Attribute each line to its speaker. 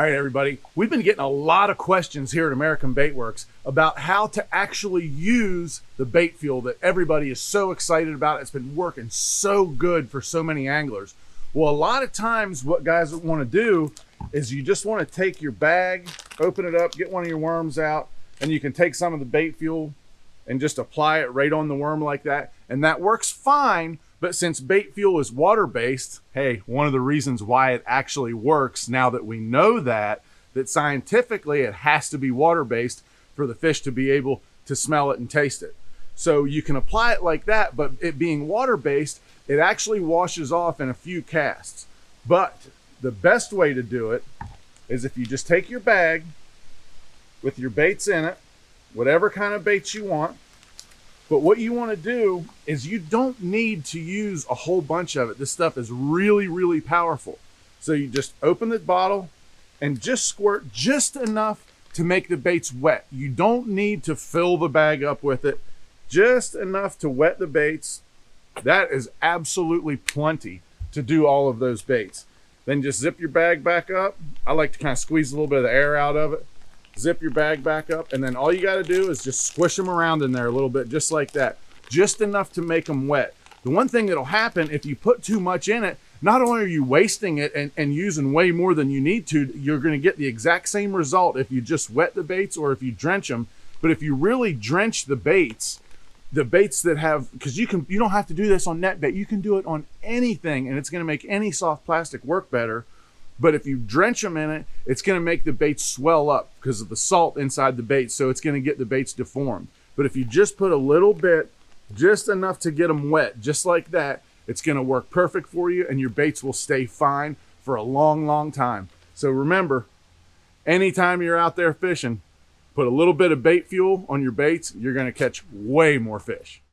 Speaker 1: All right, everybody, we've been getting a lot of questions here at American Bait Works about how to actually use the bait fuel that everybody is so excited about. It's been working so good for so many anglers. Well, a lot of times what guys want to do is you just want to take your bag, open it up, get one of your worms out, and you can take some of the bait fuel and just apply it right on the worm like that. And that works fine. But since bait fuel is water-based, hey, one of the reasons why it actually works, now that we know that scientifically it has to be water-based for the fish to be able to smell it and taste it. So you can apply it like that, but it being water-based, it actually washes off in a few casts. But the best way to do it is if you just take your bag with your baits in it, whatever kind of baits you want. But what you want to do is you don't need to use a whole bunch of it. This stuff is really, really powerful. So you just open the bottle and just squirt just enough to make the baits wet. You don't need to fill the bag up with it, just enough to wet the baits. That is absolutely plenty to do all of those baits. Then just zip your bag back up. I like to kind of squeeze a little bit of the air out of it. Zip your bag back up, and then all you got to do is just squish them around in there a little bit, just like that, just enough to make them wet. The one thing that'll happen if you put too much in it, not only are you wasting it and using way more than you need to, you're going to get the exact same result if you just wet the baits or if you drench them. But if you really drench the baits that have, because you don't have to do this on net bait, you can do it on anything, and it's going to make any soft plastic work better. But if you drench them in it, it's going to make the baits swell up because of the salt inside the bait. So it's going to get the baits deformed. But if you just put a little bit, just enough to get them wet, just like that, it's going to work perfect for you, and your baits will stay fine for a long, long time. So remember, anytime you're out there fishing, put a little bit of bait fuel on your baits, you're going to catch way more fish.